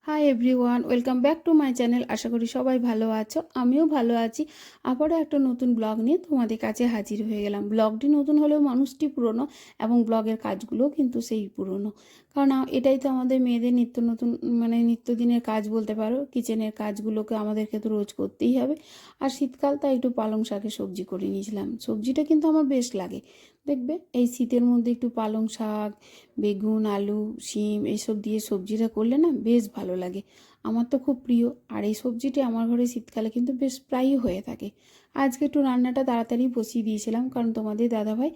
High everyone, welcome back to my channel. আশা করি সবাই ভালো আছো, আমিও ভালো আছি। আবারও একটা নতুন ব্লগ নিয়ে তোমাদের কাছে হাজির হয়ে গেলাম। ব্লগটি নতুন হলেও মানুষটি পুরনো এবং ব্লগের কাজগুলোও কিন্তু সেই পুরনো। কারণ এটাই তো আমাদের মেয়েদের নিত্য নতুন নিত্যদিনের কাজ বলতে পারো। কিচেনের কাজগুলোকে আমাদেরকে তো রোজ করতেই হবে। আর শীতকাল তাই একটু পালং শাকের সবজি করে নিয়েছিলাম। সবজিটা কিন্তু আমার বেশ লাগে। দেখবে এই শীতের মধ্যে একটু পালং শাক, বেগুন, আলু, শিম এইসব দিয়ে সবজিটা করলে না বেশ ভালো লাগে। আমার তো খুব প্রিয়। আর এই সবজিটি আমার ঘরে শীতকালে কিন্তু বেশ প্রায়ই হয়ে থাকে। আজকে একটু রান্নাটা তাড়াতাড়ি বসিয়ে দিয়েছিলাম, কারণ তোমাদের দাদাভাই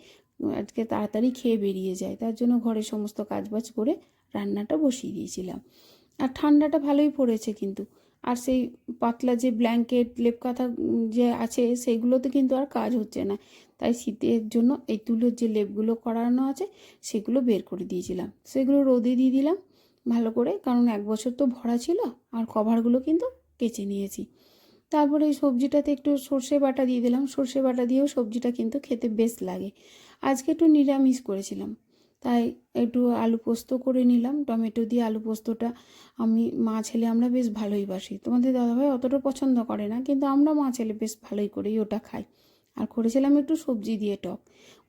আজকে তাড়াতাড়ি খেয়ে বেরিয়ে যায়, তার জন্য ঘরে সমস্ত কাজবাজ করে রান্নাটা বসিয়ে দিয়েছিলাম। আর ঠান্ডাটা ভালোই পড়েছে কিন্তু। আর সেই পাতলা যে ব্ল্যাঙ্কেট লেপ কাঁথা যে আছে সেইগুলোতে কিন্তু আর কাজ হচ্ছে না। তাই শীতের জন্য এই তুলোর যে লেপগুলো করানো আছে সেগুলো বের করে দিয়েছিলাম, সেগুলো রোদে দিয়ে দিলাম ভালো করে, কারণ 1 বছর তো ভরা ছিল। আর কভারগুলো কিন্তু কেচে নিয়েছি। তারপরে এই সবজিটাতে একটু সর্ষে বাটা দিয়ে দিলাম। সর্ষে বাটা দিয়েও সবজিটা কিন্তু খেতে বেশ লাগে। আজকে একটু নিরামিষ করেছিলাম, তাই একটু আলু পোস্ত করে নিলাম। টমেটো দিয়ে আলু পোস্তটা আমি মা ছেলে আমরা বেশ ভালোই বাসি। তোমাদের দাদাভাই অতটা পছন্দ করে না, কিন্তু আমরা মা ছেলে বেশ ভালোই করেই ওটা খাই। আর করেছিলাম একটু সবজি দিয়ে টক।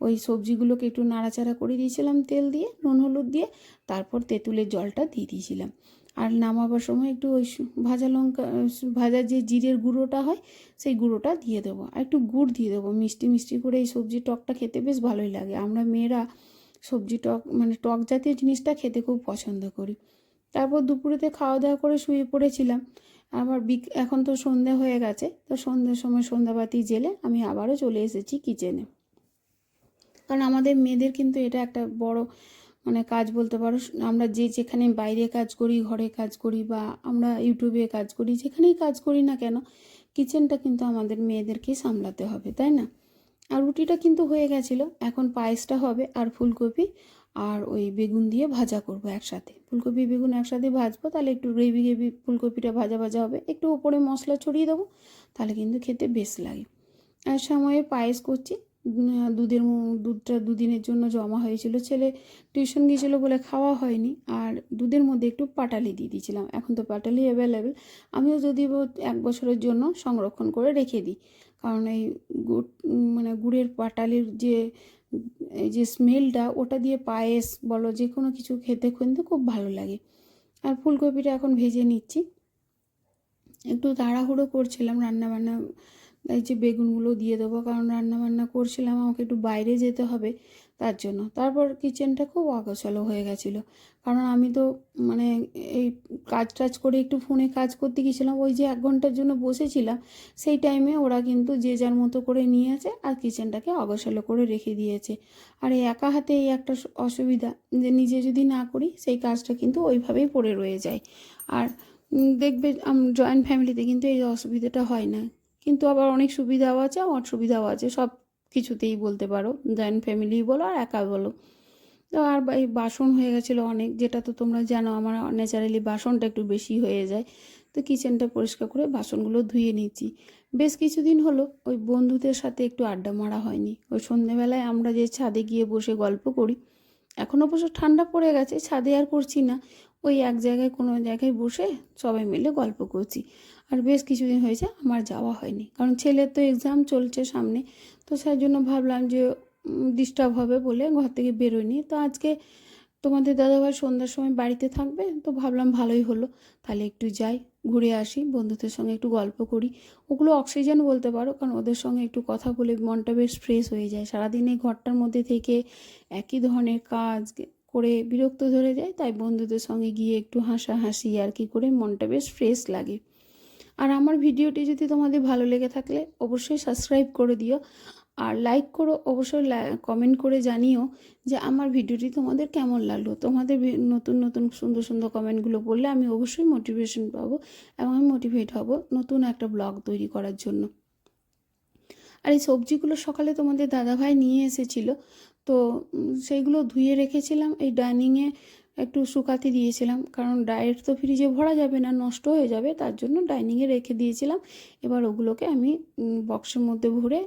ওই সবজিগুলোকে একটু নাড়াচাড়া করে দিয়েছিলাম তেল দিয়ে, নুন হলুদ দিয়ে। তারপর তেঁতুলের জলটা দিয়ে দিয়েছিলাম। আর নামাবার সময় একটু ওই ভাজা লঙ্কা, ভাজা যে জিরের গুঁড়োটা হয় সেই গুঁড়োটা দিয়ে দেবো। আর একটু গুড় দিয়ে দেবো, মিষ্টি মিষ্টি করে। এই সবজির টকটা খেতে বেশ ভালোই লাগে। আমরা মেয়েরা সবজি টক টক জাতীয় জিনিসটা খেতে খুব পছন্দ করি। তারপর দুপুরেতে খাওয়া দাওয়া করে শুয়ে পড়েছিলাম। আবার এখন তো সন্ধে হয়ে গেছে, তো সন্ধ্যের সময় সন্ধ্যাবাতি জেলে আমি আবারও চলে এসেছি কিচেনে। কারণ আমাদের মেয়েদের কিন্তু এটা একটা বড় কাজ বলতে পারো। আমরা যেখানে বাইরে কাজ করি, ঘরে কাজ করি, বা আমরা ইউটিউবে কাজ করি, যেখানেই কাজ করি না কেন, কিচেনটা কিন্তু আমাদের মেয়েদেরকেই সামলাতে হবে, তাই না? আর রুটিটা কিন্তু হয়ে গেছিলো। এখন পায়েসটা হবে, আর ফুলকপি আর ওই বেগুন দিয়ে ভাজা করব একসাথে। ফুলকপি বেগুন একসাথে ভাজবো, তাহলে একটু গ্রেভি গ্রেভি ফুলকপিটা ভাজা ভাজা হবে, একটু ওপরে মশলা ছড়িয়ে দেবো, তাহলে কিন্তু খেতে বেশ লাগে। আর সময়ে পায়েস করছি। দুধটা দুদিনের জন্য জমা হয়েছিল, ছেলে টিউশন গিয়েছিলো বলে খাওয়া হয়নি। আর দুধের মধ্যে একটু পাটালি দিয়ে দিয়েছিলাম। এখন তো পাটালি অ্যাভেলেবেল, আমিও যদি 1 বছরের জন্য সংরক্ষণ করে রেখে দিই। কারণ এই গুড় গুড়ের পাটালির যে এই যে স্মেলটা, ওটা দিয়ে পায়েস বলো যে কোনো কিছু খেতে কিন্তু খুব ভালো লাগে। আর ফুলকপিটা এখন ভেজে নিচ্ছি। একটু তাড়াহুড়ো করছিলাম রান্নাবান্না, এই যে বেগুনগুলো দিয়ে দেবো, কারণ রান্নাবান্না করছিলাম, আমাকে একটু বাইরে যেতে হবে তার জন্য। তারপর কিচেনটা খুব অগোছালো হয়ে গেছিলো, কারণ আমি তো মানে এই কাজ টাজ করে একটু ফোনে কাজ করতে গেছিলাম। ওই যে 1 ঘন্টার জন্য বসেছিলাম, সেই টাইমে ওরা কিন্তু যে যার মতো করে নিয়েছে আর কিচেনটাকে অগোছালো করে রেখে দিয়েছে। আর এই একা হাতে এই একটা অসুবিধা, যে নিজে যদি না করি সেই কাজটা কিন্তু ওইভাবেই পড়ে রয়ে যায়। আর দেখবে জয়েন্ট ফ্যামিলিতে কিন্তু এই অসুবিধাটা হয় না। কিন্তু আবার অনেক সুবিধাও আছে, অসুবিধাও আছে, সব কিছুতেই বলতে পারো, জয়েন্ট ফ্যামিলি বলো আর একা বলো। তো আর এই বাসন হয়ে গেছিলো অনেক, যেটা তো তোমরা জানো আমার ন্যাচারালি বাসনটা একটু বেশি হয়ে যায়। তো কিচেনটা পরিষ্কার করে বাসনগুলো ধুয়ে নিচ্ছি। বেশ কিছুদিন হলো ওই বন্ধুদের সাথে একটু আড্ডা মারা হয়নি। ওই সন্ধেবেলায় আমরা যে ছাদে গিয়ে বসে গল্প করি, এখন অবশ্য ঠান্ডা পড়ে গেছে, ছাদে আর করছি না। ওই এক জায়গায় কোনো জায়গায় বসে সবাই মিলে গল্প করছি। আর বেশ কিছুদিন হয়েছে আমার যাওয়া হয়নি, কারণ ছেলের তো এক্সাম চলছে সামনে। তো সেই জন্য ভাবলাম যে ডিস্টার্ব হবে বলে ঘর থেকে বেরোয়নি। তো আজকে তোমাদের দাদাভাই সন্ধ্যার সময় বাড়িতে থাকবে, তো ভাবলাম ভালোই হলো, তাহলে একটু যাই, ঘুরে আসি, বন্ধুদের সঙ্গে একটু গল্প করি। ওগুলো অক্সিজেন বলতে পারো, কারণ ওদের সঙ্গে একটু কথা বলে মনটা বেশ ফ্রেশ হয়ে যায়। সারাদিন এই ঘরটার মধ্যে থেকে একই ধরনের কাজ করে বিরক্ত ধরে যায়, তাই বন্ধুদের সঙ্গে গিয়ে একটু হাসাহাসি আর কি করে মনটা বেশ ফ্রেশ লাগে। আর আমার ভিডিওটি যদি তোমাদের ভালো লেগে থাকলে অবশ্যই সাবস্ক্রাইব করে দিও, আর লাইক করো, অবশ্যই কমেন্ট করে জানিও যে আমার ভিডিওটি তোমাদের কেমন লাগলো। তোমাদের নতুন নতুন সুন্দর সুন্দর কমেন্টগুলো পড়লে আমি অবশ্যই মোটিভেশন পাবো, এবং আমি মোটিভেট হব নতুন একটা ব্লগ তৈরি করার জন্য। আর এই সবজিগুলো সকালে তোমাদের দাদাভাই নিয়ে এসেছিলো, তো সেইগুলো ধুয়ে রেখেছিলাম এই ডাইনিংয়ে, একটু শুকাতে দিয়েছিলাম, কারণ ডায়েট তো ফ্রিজে ভরা যাবে না, নষ্ট হয়ে যাবে, তার জন্য ডাইনিংয়ে রেখে দিয়েছিলাম। এবার ওগুলোকে আমি বক্সের মধ্যে ভরে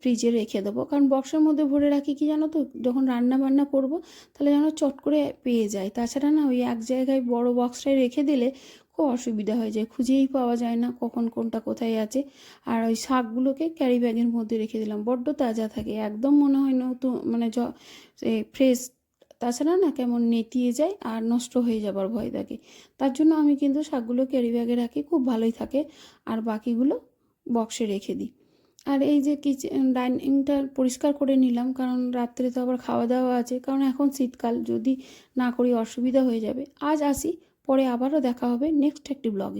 ফ্রিজে রেখে দেবো, কারণ বক্সের মধ্যে ভরে রাখি কি জানো তো, যখন রান্না বান্না করবো তাহলে যেন চট করে পেয়ে যায়। তাছাড়া না ওই এক জায়গায় বড় বক্সটায় রেখে দিলে খুব অসুবিধা হয়ে যায়, খুঁজেই পাওয়া যায় না কখন কোনটা কোথায় আছে। আর ওই শাকগুলোকে ক্যারি ব্যাগের মধ্যে রেখে দিলাম, বড্ড তাজা থাকে, একদম মনে হয় নতুন, মানে ফ্রেশ। তাছাড়া না কেমন নেতিয়ে যায় আর নষ্ট হয়ে যাবার ভয় থাকে। তার জন্য আমি কিন্তু শাকগুলো ক্যারি ব্যাগে রাখি, খুব ভালোই থাকে। আর বাকিগুলো বক্সে রেখে দিই। আর এই যে কিচেন ডাইনিংটা পরিষ্কার করে নিলাম, কারণ রাত্রে তো আবার খাওয়া দাওয়া আছে, কারণ এখন শীতকাল, যদি না করি অসুবিধা হয়ে যাবে। আজ আসি, পরে আবারও দেখা হবে নেক্সট একটি ব্লগে।